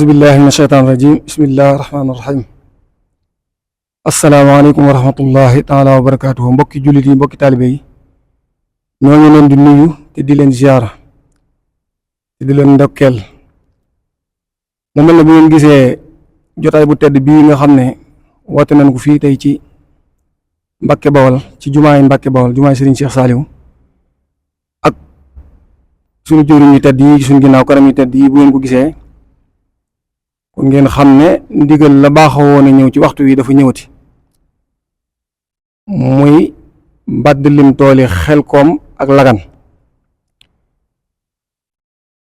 auzu billahi min asheytaan rajim bismillahi rahmaani rahim asalaamaaleykum wa rahmatullahi taala wa barakaatuhu mbokki jullit yi mbokki taalibe yi ñoo ngi leen di nuyu te di leen ziyaara te di leen ndokkeel mu mel ne bu ngeen gisee jotaay bu tedd bii nga xam ne woote nañ ko fii tey ci Mbàkke Bawal ci jumaay Mbàkke Bawal jumaay Serigne Cheikh Saliou ak suñu jëwriñ yu tedd yi suñu ginnaaw kanam yu tedd yi bu ngeen ko gisee kon ngeen xam ne ndigal la baaxoo woon a ñëw ci waxtu wi dafa ñëwati muy mbadd lim tooli Xelkom ak Lagan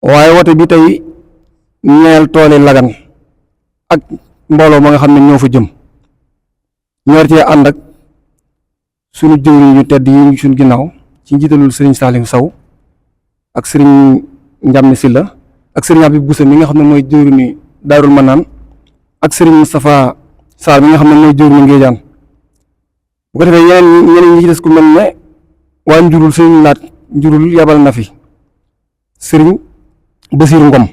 waaye wote bi tey ñeel tooli Lagan ak mbooloo ma nga xam ne ñoo fa jëm ñoo cee ànd ak suñu jëwriñ yu tedd yi suñu ginnaaw ci njiitalul Serigne Saliou Sow ak Serigne Ndiamé Sylla ak Serigne Habib Boussa mi nga xam ne mooy jëwriñu Daarul Manaan ak Serigne Moustapha Sarr mi nga xam ne mooy jëwriñu Ngéejaan bu ko defee ñeneen ñi ci des ku mel ne waa njurul Serigne Laat njurul yabal na fi Serigne Basiir Ngom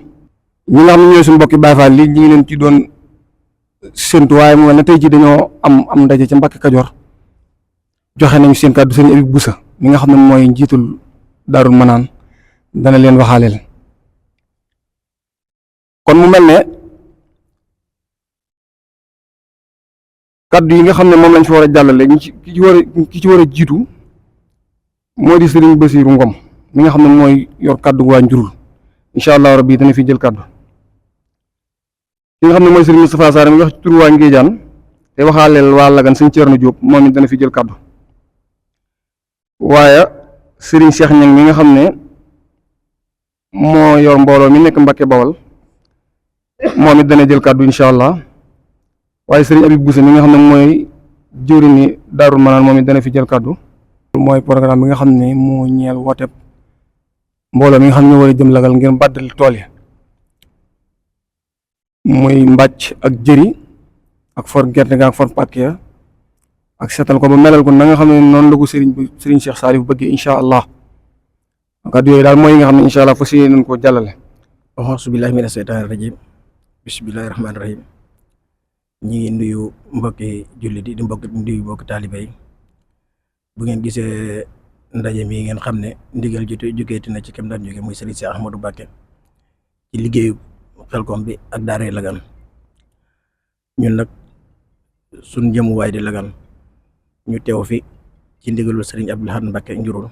ñi nga xam ne ñooy suñu mbokki Baay Faal li ñu ngi leen ci doon séntu waaye mu mel ne tey ji dañoo am ndaje ca Mbàkke Kajoor joxe nañu seen kàddu Serigne Habib Boussa mi nga xam ne mooy njiitul Daarul Manaan dana leen waxaaleel kon mu mel ne kàddu yi nga xam ne moom lañ fi war a jàllale ki ci war a jiitu moo di Serigne Basiiru Ngom mi nga xam ne mooy yor kàddu waa njurul incha allah rabbi dana fi jël kàddu ki nga xam ne mooy Serigne Moustapha Sarr mi wax ci turu waa Ngéejaan te waxaaleel waa Lagan Serigne Thierno Diop moom it dana fi jël kàddu waaye Serigne Cheikh Niang mi nga xam ne moo yor mbooloo mi nekk Mbàkke Bawal moom it dana jël kàddu incha allah waaye Serigne Habib Boussa mi nga xam ne mooy jëwriñu Daarul Manaan moom it dana fi jël kàddu mooy programme bi nga xam ne moo ñeel woote mbooloo mi nga xam ne war a jëm Lagal ngir baddal tool yi muy mbàcc ak jëri ak for gerte ga ak for pàkk ya ak seetal ko ba melal ko na nga xam ne noonu la ko Serigne Cheikh Saliou bëggee incha allah kàddu yooyu daal mooy yi nga xam ne incha allah fas yéene nañ koo jàllale. auzu billaahi mina sheytaani rajiim bismillaahi rahmaani rahiim ñi ngi nuyu mbokki jullit yi di nuyu mbokki taalibe yi bu ngeen gisee ndaje mi ngeen xam ne ndigal jógeeti na ci kem daan jóge muy Serigne Cheikh Ahmadou Mbacké ci liggéeyu Xelkom bi ak daaray Lagan ñun nag suñ jëmuwaay di Lagan ñu teew fi ci ndigalul Serigne Abdou Lahad Mbacké njurul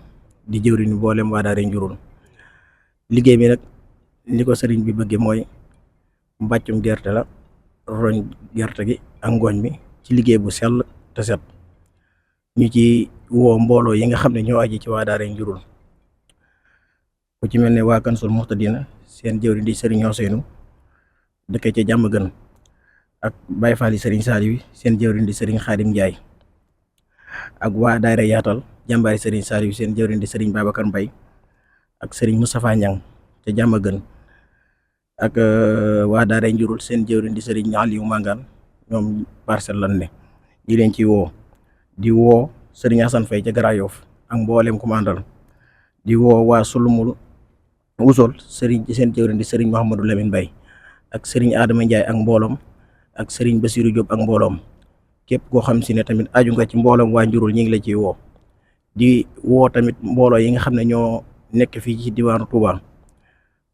di jëwriñu mboolem waa daaray njurul liggéey bi nag ni ko sëriñ bi bëggee mooy mbàccum gerte la roñ gerte gi ak ngooñ mi ci liggéey bu sell te set ñu ci woo mbooloo yi nga xam ne ñoo aji ci waa daaray njurul ku ci mel ne waa Kansul Muhtadina seen jëwriñ di Serigne Ousseynou dëkk ca jàmm gën ak Baye Fall yi Serigne Saliou seen jëwriñ di Serigne Khadim Ndiaye ak waa daayira yaatal jàmbaari Serigne Saliou seen jëwriñ di Serigne Babacar Mbaye ak Serigne Moustapha Niang ca jàmm gën ak waa daaray njurul seen jëwriñ di Serigne Aliou Mangane ñoom parcelle lan ne di leen ci woo di woo Serigne Assane Faye ca Grand Yoff ak mboolem commandal di woo waa Sulumul Wusol Serigne ci seen jëwriñ di Serigne Mouhamadou Lamine Baye ak Serigne Adama Ndiaye ak mbooloom ak Serigne Bassirou Diop ak mbooloom képp koo xam si ne tamit aju nga ci mbooloom waa njurul ñi ngi la ciy woo di woo tamit mbooloo yi nga xam ne ñoo nekk fii ci diwaanu Touba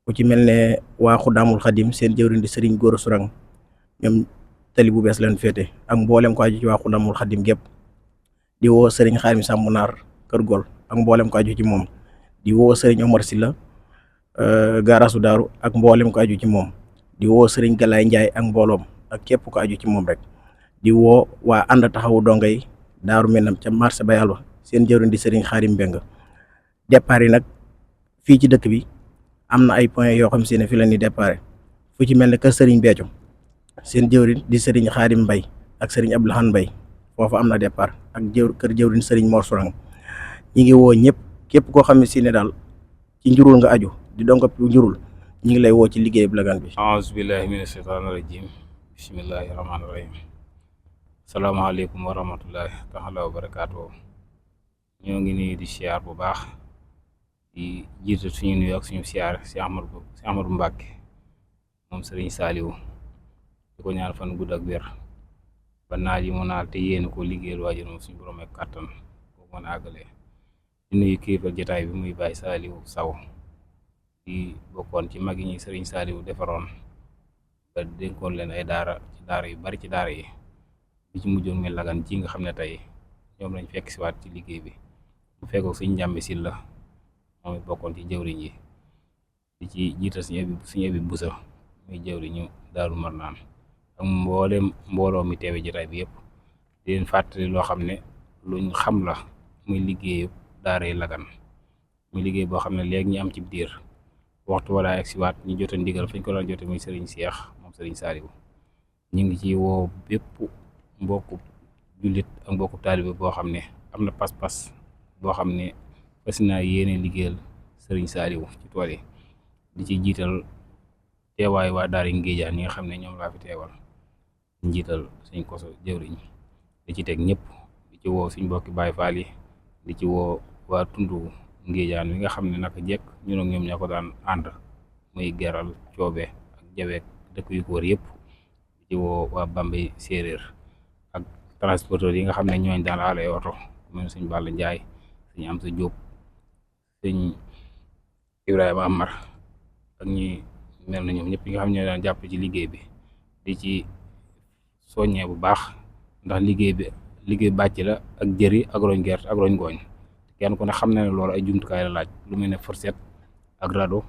ku ci mel ne waa Xudaamul Xadim seen jëwriñ di Serigne Gora Sourang ñoom tali bu bees leen féete ak mboolem ko aju ci waa Xudaamul Xadim gépp di woo Serigne Xaarim Sambu Naar Kër Gol ak mboolem ko aju ci moom di woo Serigne Omar Sylla Gaarasu Daaru ak mboolem ko aju ci moom di woo Serigne Galaay Ndiaye ak mbooloom ak képp ko aju ci moom rek di woo waa ànd taxawu donga yi Daaru Minam ca marché Bayal ba seen jëwriñ di Serigne Xaarim Mbeng départ yi nag fii ci dëkk bi am na ay point yoo xam si ne fi la ñuy départ fu ci mel ne kër Serigne Béthio seen jëwriñ di Serigne Xaadim Mbay ak Serigne Abdou Lahad Mbay foofu am na départ ak kër jëwriñ Serigne Mor Sourang ñi ngi woo ñëpp képp koo xam ne si ne daal ci njurul nga aju di donga njurul ñi ngi lay woo ci liggéey bu Lagan bi. auzu billahi mina shaytaani rajim bismillahi rahmaani rahim salaamaaleykum wa rahmatullahi taala wa barakaatu ñoo ngi nuyu di siyaar bu baax di jiital suñu nuyu ak suñu siyaar si Ahmadou Mbacké moom Serigne Saliou di ko ñaan fan gudd ak wér ba naal yi mu naal te yéene ko liggéeyal waajuram suñu borom ak kàttan ko mën a àggale. di nuyu kilifa jotaay bi muy Baye Saliou Sow di bokkoon ci mag yi ñuy Serigne Saliou defaroon ba dénkoon leen ay daara ci daara yu bari ci daara yi bi ci mujjoon muy Lagan ci nga xam ne tey ñoom lañ fekk si waat ci liggéey bi bu fekkoon suñ njàmbi sil la moom it bokkoon ci jëwriñ yi di ci jiital suñu bi busa muy jëwriñu Daaru Marnaan ak mbooloo mi teewe jotaay bi yëpp di leen fàttali loo xam ne luñ xam la muy liggéeyu daara yi Lagan muy liggéey boo xam ne léegi ñu am ci diir waxtu wala ak si waat ñu jote ndigal fañ ko daan jote muy Serigne Cheikh moom Serigne Saliou ñu ngi ci woo bépp mbokku jullit ak mbokku taalibe boo xam ne am na pas-pas boo xam ne fas naa yéene liggéeyal Serigne Saliou ci tool yi di ci jiital teewaay waa daara Ngéejaan ñi nga xam ne ñoom laa fi teewal njiital suñ koso jëwriñ di ci teg ñëpp di ci woo suñ mbokki Baay Faal yi di ci woo waa tundu Ngéejaan wi nga xam ne naka jekk ñun ak ñoom ñoo ko daan ànd muy geral coobe ak jaweek dëkk yu ko wër yëpp di ci woo waa Bambey séeréer ak transporteur yi nga xam ne ñooñ daan aale oto mel suñ Balla Njaay suñ am sa Jóob suñ Ibrahima Amar ak ñi mel na ñoom ñëpp ñi nga xam ne ñoo daan jàpp ci liggéey bi di ci soññee bu baax ndax liggéey bàcc la ak jëri ak roñ gerte ak roñ gooñ kenn ku ne xam na ne loolu ay jumtukaay la laaj lu mel ne fourchette ak rado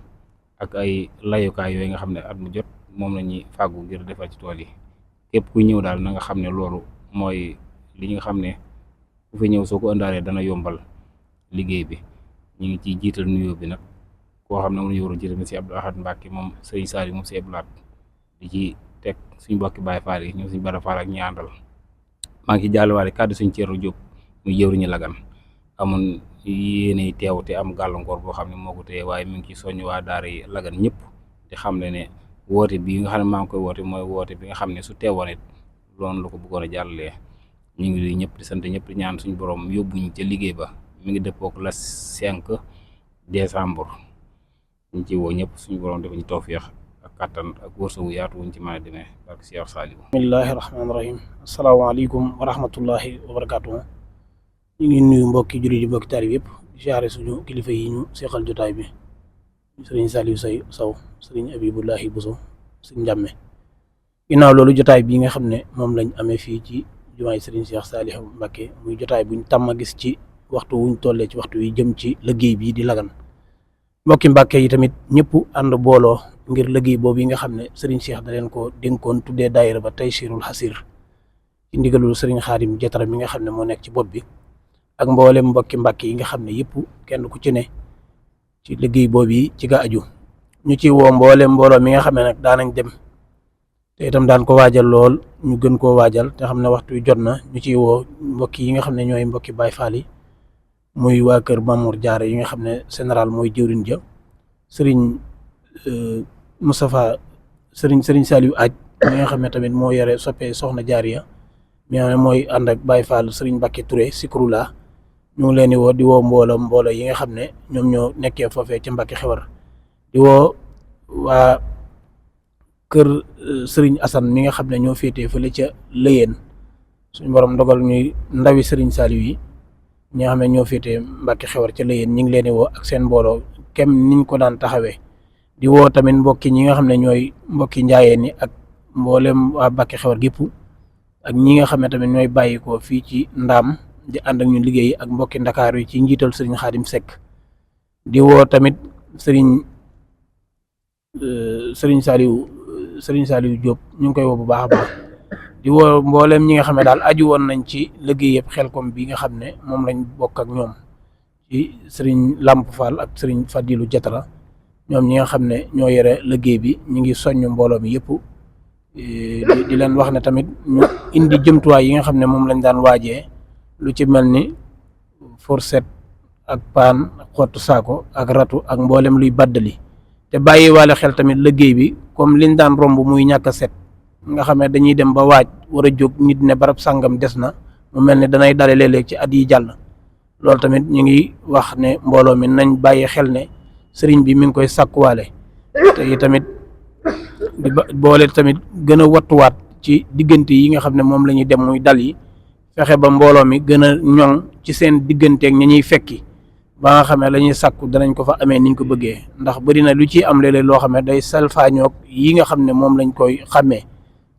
ak ay layukaay yooyu nga xam ne at mu jot moom la ñuy fàggu ngir defar ci tool yi képp ku ñëw daal na nga xam ne loolu mooy li nga xam ne ku fi ñëw soo ko ëndaalee dana yombal liggéey bi ñu ngi ciy jiital nuyoo bi nag koo xam ne moom la ñu war a jiital si Abdou Ahad Mbacke moom Serigne Saliou moom si Abdou Lahad di ci teg suñ mbokki Baye Fall yi ñoom suñ Bara Fall ak ñi àndal maa ngi ci jàllwaale kàddu suñ Thierno Diop muy jëwriñu Lagan amoon yéene teew te am gàllankoor boo xam ne moo ko téye waaye mi ngi ci soññ waa daara yi Lagan ñëpp te xam ne woote bi nga xam ne maa ngi koy woote mooy woote bi nga xam ne su teewoon it loolu la ko bëggoon a jàllalee ñu ngi ñëpp di sant ñëpp di ñaan suñu borom yóbbuñu ca liggéey ba mi ngi dëppook la 5 décembre ñu ci woo ñëpp suñu borom dafa ñu tawfeex ak kattan ak wërsëgu yaatu wuñ ci mën a demee barke Cheikh Saliou. bismillahi rahmaani rahim asalaamaaleykum wa rahmatullahi wa barakatuh ñu ngi nuyu mbokki jullit yi mbokki taalibe yëpp siyaare suñu kilifa yi ñu seqal jotaay bi sëriñ Saliou Sow sëriñ Abibullahi Bousso sëriñ Njàmme ginnaaw loolu jotaay bi nga xam ne moom lañ amee fii ci jumaay sëriñ Cheikh Saliou Mbacké muy jotaay buñ tàmm gis ci waxtu wuñ tollee ci waxtu wi jëm ci liggéey bii di Lagan mbokki Mbàkke yi tamit ñëpp ànd booloo ngir liggéey boobu yi nga xam ne sëriñ Cheikh da leen ko dénkoon tuddee daayira ba Taysirul Xasir ci ndigalul sëriñ Xaadim Jatara mi nga xam ne moo nekk ci bopp bi ak mboolem mbokki Mbàkke yi nga xam ne yëpp kenn ku ci ne ci liggéey boobu yi ci ga aju ñu ci woo mboolem mbooloo mi nga xam ne nag daanañ dem te itam daan ko waajal lool ñu gën koo waajal te xam ne waxtu wi jot na ñu ciy woo mbokki yi nga xam ne ñooy mbokki Baay Faal yi muy waa kër Mamour Diarra yi nga xam ne général mooy jëwriñ ja sëriñ Moustapha sëriñ Saliou Aj mi nga xam ne tamit moo yore soppee soxna Jaariya mi nga xam ne mooy ànd ak Baay Faal sëriñ Mbacké Touré Sikrula ñu ngi leen di woo mbooloo yi nga xam ne ñoom ñoo nekkee foofee ca Mbacké Xewar di woo waa kër sëriñ Assane mi nga xam ne ñoo féetee fële ca Lëyeen suñu borom dogal ñuy ndawi sëriñ Saliou yi ñi nga xam ne ñoo féetee Mbacké Xewar ca Lëyeen ñu ngi leen di woo ak seen mbooloo kem niñ ko daan taxawee di woo tamit mbokki ñi nga xam ne ñooy mbokki njaayeen yi ak mboolem waa Mbacké Xewar gépp ak ñi nga xam ne tamit ñooy bàyyi ko fii ci Ndaam di ànd ak ñun liggéey ak mbokki Ndakaaru yi ci njiital sëriñ Xaadim Seck di woo tamit sëriñ Saliou Diop ñu ngi koy woo bu baax a baax di woo mboolem ñi nga xam ne daal aju woon nañ ci liggéey yëpp Xelcom bi nga xam ne moom lañ bokk ak ñoom ci sëriñ Lamp Fall ak sëriñ Fadilou Jatara ñoom ñi nga xam ne ñoo yore liggéey bi ñu ngi soññ mbooloo mi yëpp di leen wax ne tamit ñu indi jëmtuwaay yi nga xam ne moom lañ daan waajee lu ci mel ni fourchette ak paan ak xottu saako ak ratu ak mboolem luy baddali te bàyyi waale xel tamit liggéey bi comme liñ daan romb muy ñàkk a set nga xam ne dañuy dem ba waaj war a jóg nit ne barab sàngam des na mu mel ni danay dale léeg-léeg ci at yi jàll loolu tamit ñu ngi wax ne mbooloo mi nañ bàyyi xel ne sëriñ bi mi ngi koy sàkkuwaale te tamit di boole tamit gën a wattuwaat ci diggante yi nga xam ne moom la ñuy dem muy dal yi fexe ba mbooloo mi gën a ñoŋ ci seen digganteeg ñi ñuy fekki ba nga xam ne la ñuy sàkku danañ ko fa amee niñ ko bëggee ndax bëri na lu ciy am léeg-léeg loo xam ne day salfaañoog yi nga xam ne moom lañ koy xàmmee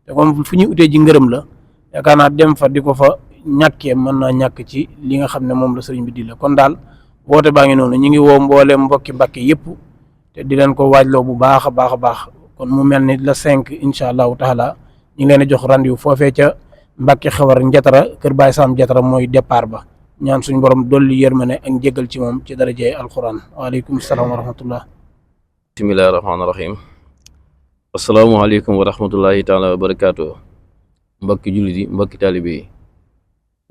te comme fu ñuy utee ji ngërëm la yaakaar naa dem fa di ko fa ñàkkee mën naa ñàkk ci li nga xam ne moom la sëriñ bi di la kon daal woote baa ngi noonu ñu ngi woo mbooleem mbokki Mbàkke yëpp te di leen ko waajloo bu baax a baax a baax kon mu mel ni la 5 incha allahu taala ñu ngi leen di jox rendez-vous foofee ca Mbàkke Xewar Njatara kër Baay Sam Njatara mooy départ ba ñaan suñu borom dolli yërmande ak njëgal ci moom ci darajee alquran waaleykum salaam wa rahmatullah. bismillahi rahmaani rahim asalaamaaleykum wa rahmatullahi taala wa barakaatu. mbokki jullit yi mbokki taalibe yi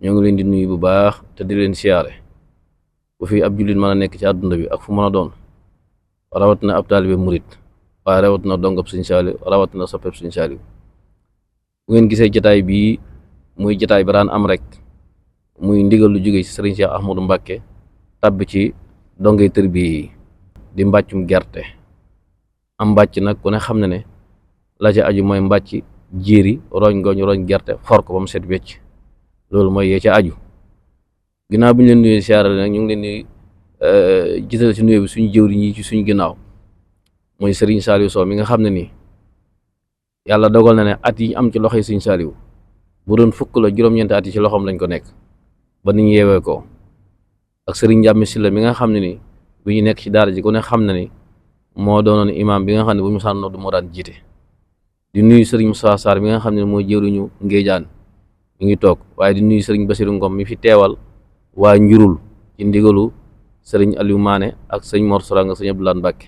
ñoo ngi leen di nuyu bu baax te di leen siyaare bu fi ab jullit mën a nekk ci àdduna bi ak fu mën a doon rawat na ab taalibe murit waaye rawat na dongab Sëñ Saaliw rawat na soppeb Sëñ Saaliw bu ngeen gisee jataay bii muy jataay bi daan am rek muy ndigal lu jóge ci sëriñ Cheikh Ahmadou Mbacké tàbbi ci dongay tërbiye yi di mbàccum gerte am mbàcc nag ku ne xam ne ne la ca aju mooy mbàcc jéeri roñ ngooñ roñ gerte for ko ba mu set wecc loolu mooy yee ca aju ginnaaw bi ñu leen nuyee siyaare nag ñu ngi leen di gisal ci nuyoo bi suñu jëwriñ yi ci suñu ginnaaw mooy sëriñ Saaliw Sow mi nga xam ne nii yàlla dogal na ne at yi am ci loxoy Sëñ Saaliw bu doon fukk la juróom-ñeenti at yi ci loxoom lañ ko nekk ba ni ñu yeewee ko ak sëriñ Njàmme Silla mi nga xam ne ni bu ñu nekk ci daara ji ku ne xam na ni moo doonoon imaam bi nga xam ne bu ñu sànn noddu moo daan jiite di nuyu sëriñ Moussa Sarr mi nga xam ne mooy jëwriñu Ngéejaan mi ngi toog waaye di nuyu sëriñ Basiru Ngom mi fi teewal waa njurul ci ndigalu sëriñ Aliou Mané ak sëñ Mor Sorang ak sëñ Abdoulaye Mbacke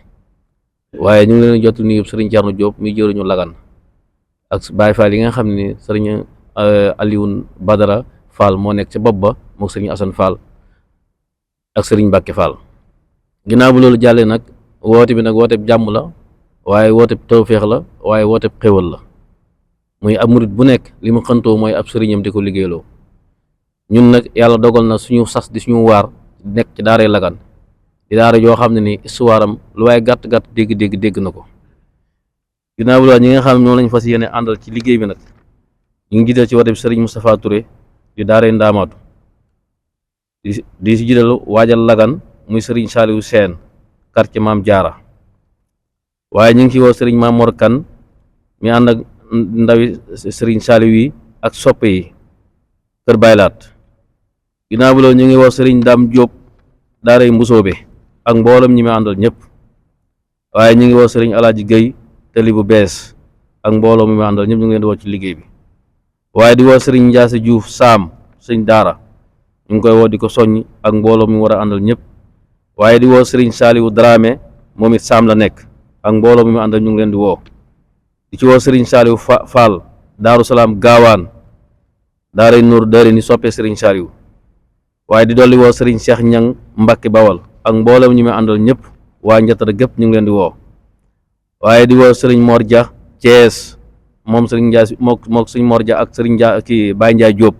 waaye ñu ngi leen jot nuyu sëriñ Thierno Diop mi jëwriñu Lagan ak Baye Fall yi nga xam ne sëriñ Aliou Badara Fall moo nekk ca bopp ba mook sëriñ Assane Fall ak sëriñ Mbacke Fall ginnaaw bu loolu jàllee nag woote bi nag woote jàmm la waaye woote tawféex la waaye woote xéwal la muy ab murit bu nekk li mu xantoo mooy ab sëriñam di ko liggéeyloo ñun nag yàlla dogal na suñu sas di suñu waar nekk ci daaray Lagan di daara joo xam ne ni histoire am lu waaye gàtt-gàtt dégg na ko ginnaaw bu loolu ñi nga xam ne ñoom lañ fas yéene àndal ci liggéey bi nag ñu ngi jiital ci woote bi sëriñ Moustapha Touré di daaray Ndaamaatu di si jiital waajal Lagan muy sëriñ Saaliwu Seen quartier Maam Jaara waaye ñu ngi ci woo sëriñ Mamor Kan mi ànd ak ndawi sëriñ Saaliw yi ak soppe yi kër Baylaat ginnaaw bu loolu ñu ngi woo sëriñ Dam Jóob daaray Mbusoobe ak mboolem ñi mu àndal ñëpp waaye ñu ngi woo sëriñ Alaaji Gay tali bu bees ak mbooloo mi mu àndal ñëpp ñu ngi leen di woo ci liggéey bi waaye di woo sëriñ Njaase Juuf Saam sëñ daara ñu ngi koy woo di ko soññ ak mbooloo mi war a àndal ñëpp waaye di woo sëriñ Saaliwu Dramé moom it Saam la nekk ak mbooloo mi mu àndal ñu ngi leen di woo di ci woo sëriñ Saaliwu Fall Daaru Salaam Gaawaan daaray Nuur daare ni soppee sëriñ Saaliw waaye di dolli woo sëriñ Cheikh Ñang Mbàkke Bawal ak mbooloo ñi mu àndal ñëpp waa Njatara gépp ñu ngi leen di woo waaye di woo sëriñ Mor Dia Thiès moom sëriñ Ndiaye mook sëriñ Mor Dia ak sëriñ Dia kii Baye Ndiaye Diop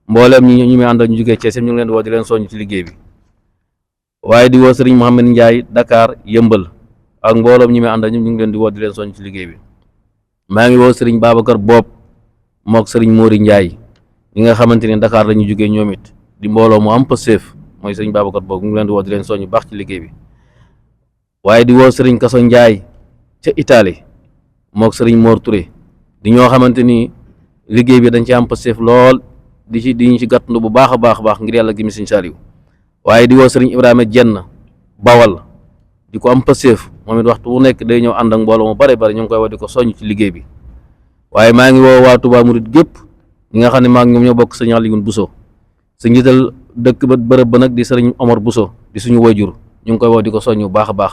mbooleem ñi muy àndal ñu jógee Thiès ñu ngi leen di woo di leen soññ ci liggéey bi waaye di woo sëriñ Mohamed Ndiaye Dakar Yëmbal ak mbooloom ñi muy àndal ñu ngi leen di woo di leen soññ ci liggéey bi maa ngi woo sëriñ Babacar Bopp mook sëriñ Mori Ndiaye ñi nga xamante ni Dakar la ñu jógee ñoom it di mbooloo mu am pëseef mooy sëriñ Babacar Bopp ñu ngi leen di woo di leen soññ baax ci liggéey bi waaye di woo sëriñ Kaso Ndiaye ca Italie mook sëriñ Mor Touré di ñoo xamante ni liggéey bi dañ ci am pëseef lool di ñu ci gàttandu bu baax a baax ngir yàlla gi mi sëriñ Saaliw waaye di woo sëriñ Ibrahima Jenn Bawal di ko am pëseef moom it waxtu wu nekk day ñëw ànd ak mbooloo mu bare ñu ngi koy woo di ko soññ ci liggéey bi waaye maa ngi woo waa Touba Murid gépp ñi nga xam ne maa ngi ñoom ñoo bokk sëriñ Aliou Bousso sa njiital dëkk ba bërëb ba nag di sëriñ Omar Bousso di suñu wayjur ñu ngi koy woo di ko soññ bu baax a baax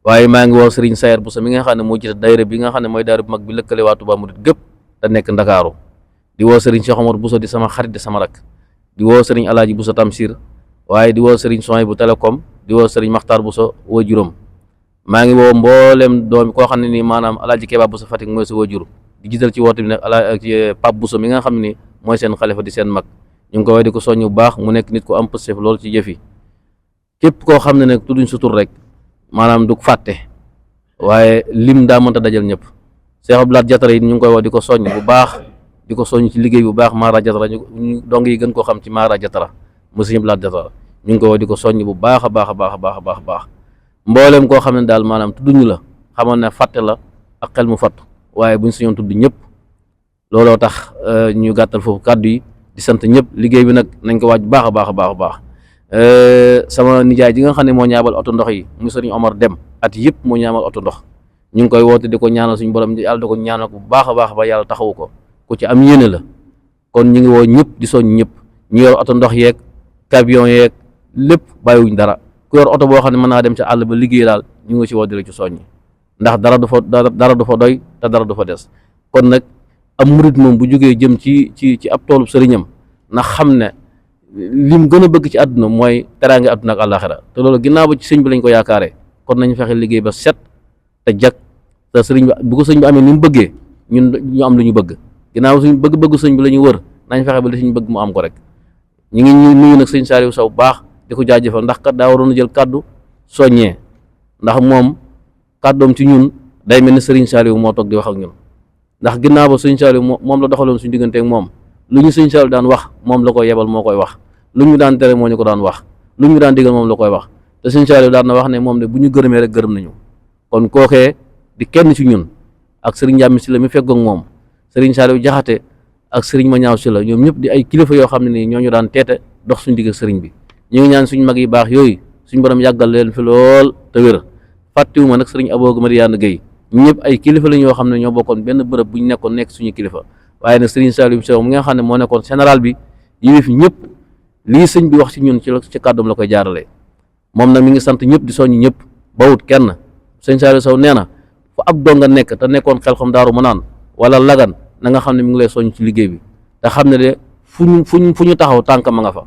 waaye maa ngi woo sëriñ Sayer Bousso mi nga xam ne moo jiite daayira bi nga xam ne mooy daayira bu mag bi lëkkale waa Touba Murid gépp te nekk Ndakaaru di woo sëriñ Cheikh Omar Bousso di sama xarit di sama rak di woo sëriñ Alaaji Bousso Tamsir waaye di woo sëriñ Soy bu Télécom di woo sëriñ Maxtaar Bousso wajuram maa ngi woo mboolem doom koo xam ne nii maanaam Alaaji Keba Bousso Fatick mooy sa wajur di jiital ci woote bi nag Alaaji Pape Bousso mi nga xam ne ni mooy seen xalifa di seen mag ñu ngi ko way di ko soññ bu baax mu nekk nit ku am pëstef loolu ci jëf yi képp koo xam ne nag tudduñ sa tur rek maanaam du fàtte waaye lim daa mënta dajal ñëpp Cheikh Abdoulaye Diatara yi ñu ngi koy wax di ko soññ bu baax di ko soññ ci liggéey bu baax Mara Diatara ñu dong yi gën koo xam ci Mara Diatara mu Sëñ Abdoulaye Diatara ñu ngi koy wax di ko soññ bu baax a baax a baax a baax a baax a baax mbooleem koo xam ne daal maanaam tudduñu la xamoon ne fàtte la ak xel mu fatt waaye buñ suñoon tudd ñëpp looloo tax ñu gàttal foofu kàddu yi di sant ñëpp liggéey bi nag nañ ko waaj baax a baax a baax a baax sama nijaay ji nga xam ne moo ñaabal oto ndox yi mu Sëriñ Omar Dem at yëpp moo ñaabal oto ndox ñu ngi koy woote di ko ñaanal suñu borom yàlla da ko ñaanal bu baax a baax ba yàlla taxawu ko ku ci am yéene la kon ñu ngi woo ñëpp di soñ ñëpp ñu yor oto ndox yeeg camion yeeg lépp bàyyiwuñ dara ku yor oto boo xam ne mën naa dem ci àll ba liggéey daal ñu ngi ci woo di la ci soññi ndax dara du fa doy te dara du fa des kon nag am murit moom bu jógee jëm ci ab toolub sëriñam na xam ne lim gën a bëgg ci àdduna mooy teraange àdduna ak àllaaxira te loolu ginnaaw ba ci sëñ bi lañ ko yaakaaree kon nañ fexe liggéey ba set te jag te sëriñ bi bu ko sëñ bi amee ni mu bëggee ñun ñu am lu ñu bëgg ginnaaw suñ bëgg-bëggu sëñ bi la ñu wër nañ fexe ba li suñ bëgg mu am ko rek ñu ngi nuyu nag sëñ Saliou Sow baax di ko jaajëfal ndax kat daa waroon a jël kàddu soññee ndax moom kàddoom ci ñun day mel ni sëriñ Saliou moo toog di wax ak ñun ndax ginnaaw ba sëñ Saliou moom la doxaloon suñu digganteeg moom lu ñu sëñ Saliou daan wax moom la koy yebal moo koy wax lu ñu daan tere moo ñu ko daan wax lu ñu daan digal moom la koy wax te sëñ Saliou daan na wax ne moom de bu ñu gërëmee rek gërëm nañu kon kookee di kenn ci ñun ak sëriñ Ndiame Sylla mi feggoog moom sëriñ Saliou Jaxate ak sëriñ Mañaaw Sylla ñoom ñëpp di ay kilifa yoo xam ne nii ñoo ñu daan teete dox suñu digg sëriñ bi ñu ngi ñaan suñu mag yi baax yooyu suñu borom yàggal leen fi lool te wér fàttiwuma nag sëriñ Aboogu Mariyaana Gueye ñëpp ay kilifa la ñoo xam ne ñoo bokkoon benn bërëb bu ñu nekkoon nekk suñu kilifa waaye nag sëriñ Saliou Sow mi nga xam ne moo nekkoon général bi yi fi ñëpp lii sëñ bi wax ci ñun ci kàddoom la koy jaarale moom nag mi ngi sant ñëpp di soññ ñëpp bawut kenn sëñ Saliou Sow nee na fu ab dong nga nekk te nekkoon Xelkom Daaru Manaan wala Lagan na nga xam ne mi ngi lay soññ ci liggéey bi te xam ne de fu ñu taxaw tànk ma nga fa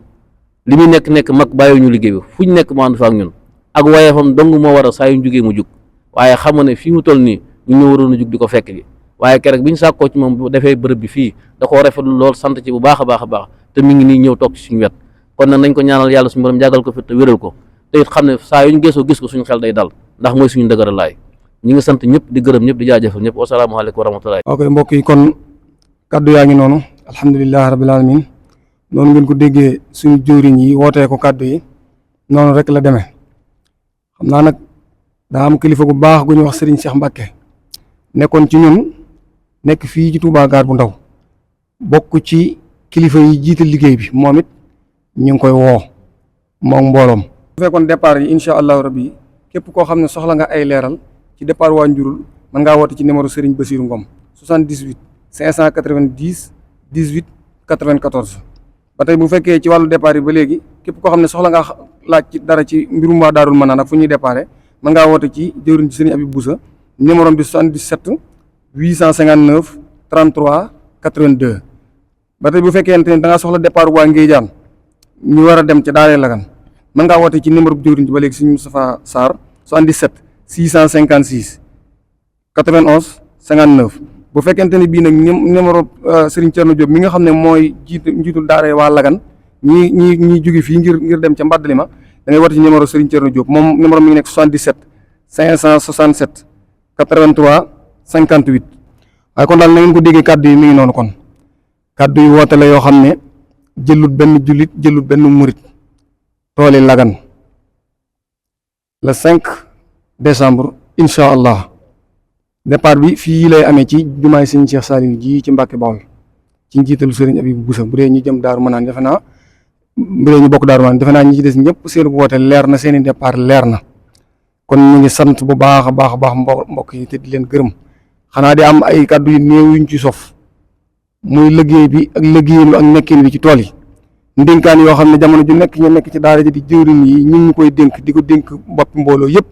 li muy nekk mag bàyyi ñu liggéey bi fu ñu nekk mu ànd fa ak ñun ak waaye fam dong moo war a saa yu ñu jugee mu jug waaye xam nga ne fii mu toll nii ñu ñoo waroon a jug di ko fekk ji waaye keroog bi ñu sàkkoo ci moom bu defee bërëb bi fii da koo rafetlu lool sant ci bu baax a baax a baax te mi ngi nii ñëw toog ci suñu wet kon nag nañ ko ñaanal yàlla suñu borom jàggal ko fi te wéral ko te it xam ne saa yu ñu geesoo gis ko suñu xel day dal ndax mooy suñu dëgëral laay ñi ngi sant ñëpp di gërëm ñëpp di jaajëfal ñëpp wasalaamaaleykum wa rahmatullahi. ok mbokk yi kon kaddu yaa ngi noonu alhamdulilah rabbil alamin noonu ngeen ko déggee suñu jëwriñ yi wootee ko kaddu yi noonu rek la demee xam naa nag daa am kilifa gu baax gu ñuy wax Serigne Cheikh Mbacke nekkoon ci ñun nekk fii ci Touba Gare bu ndaw bokk ci kilifa yi jiite liggéey bi moom it ñu ngi koy woo moom mbooloom. bu fekkoon départ yi incha allahu rabbi képp koo xam ne soxla nga ay leeral ci départ waa Njurul mën ngaa woote ci numéro Serigne Bassirou Ngom 78 590 18 94. ba tey bu fekkee ci wàllu départ yi ba léegi képp koo xam ne soxla nga laaj ci dara ci mbirum waa Daarul Manaan ak fu ñuy déparé mën ngaa woote ci jëwriñ ci Serigne Abib Boussa numéro bi 77 859 33 82. ba tey bu fekkente ne da ngaa soxla départ waa Ngéejaan ñu war a dem ca Daaree Lagan mën ngaa woote ci numéro bu jëwriñ ci ba léegi Serigne Moustapha Sarr 77 656 91 59. bu fekkente ne bii nag numéro Serigne Thierno Diop mi nga xam ne mooy njiitul daara waa Lagan ñi jóge fii ngir dem ca Mbàddali ma da ngay woote ci numéro Serigne Thierno Diop moom numéro mi ngi nekk 77 567 83 58. waaye kon daal na ngeen ko déggee kàddu yi mi ngi noonu kon kàddu yi woote la yoo xam ne jëlut benn jullit jëlut benn murit tooli Lagan le 5 décembre incha allah. départ bi fii lay amee ci jumaay sëñ Cheikh Saliou ji ci Mbàkke Bawol ci njiitalu Serigne Abib Boussa bu dee ñu jëm Daaru Manaan defe naa bu dee ñu bokk Daaru Manaan defe naa ñi ci des ñëpp seen woote leer na seen i départ leer na kon ñu ngi sant bu baax a baax a baax mbokk yi te di leen gërëm xanaa di am ay kàddu yu néew yuñ ci sof muy liggéey bi ak liggéeylu ak nekkin bi ci tool yi ndénkaan yoo xam ne jamono ju nekk ñu nekk ci daara ji di jëwriñ yi ñu ngi koy dénk di ko dénk boppi mbooloo yëpp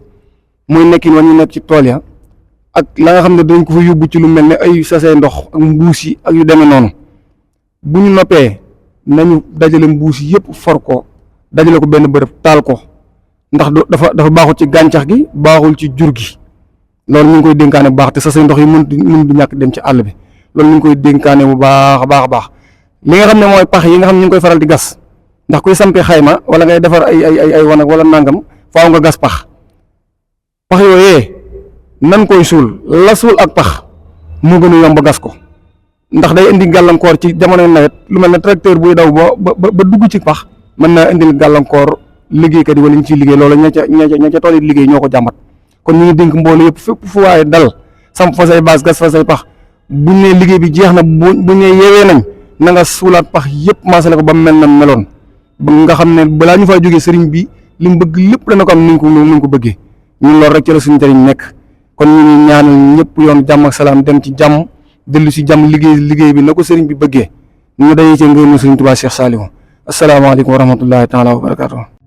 muy nekkin wa ñu nekk ci tool ya ak la nga xam ne dañ ko fa yóbbu ci lu mel ne ay sachet ndox ak mbuus yi ak yu demee noonu bu ñu noppee nañu dajale mbuus yi yëpp for ko dajale ko benn bërëb taal ko ndax dafa baaxul ci gàncax gi baaxul ci jur gi loolu ñu ngi koy dénkaane bu baax te sachet ndox yi mën du ñàkk dem ci àll bi loolu ñu ngi koy dénkaane bu baax a baax a baax li nga xam ne mooy pax yi nga xam ne ñu ngi koy faral di gas ndax kuy sampi xayma wala ngay defar ay wanag wala nangam faaw nga gas pax yooyee nan koy suul la suul ak pax moo gën a yomb gas ko ndax day indi gàllankoor ci jamono nawet lu mel ne tracteur buy daw ba dugg ci pax mën naa indil gàllankoor liggéeykat yi wala ñu ciy liggéey loolu ña ca tool yi liggéey ñoo ko jàmbat kon ñu ngi dénk mbooloo yëpp fépp fu waaye dal samp fa say baas gas fa say pax buñ ne liggéey bi jeex na buñ ne yeewee nañ na nga suulaat pax yëpp maasale ko ba mel na meloon ba nga xam ne balaa ñu faa jógee sëriñ bi li mu bëgg lépp dana ko am ni ñu ko bëggee ñun loolu rek ci la suñu njëriñ nekk kon ñu ngi ñaanal ñëpp yoon jàmm ak salaam dem ci jàmm dellu si jàmm liggéey bi na ko sëriñ bi bëggee ñu dajee ci ngërëm sëriñ Tuubaa Cheikh Saliou asalaamaaleykum wa rahmatullahi taala wa barakaatu.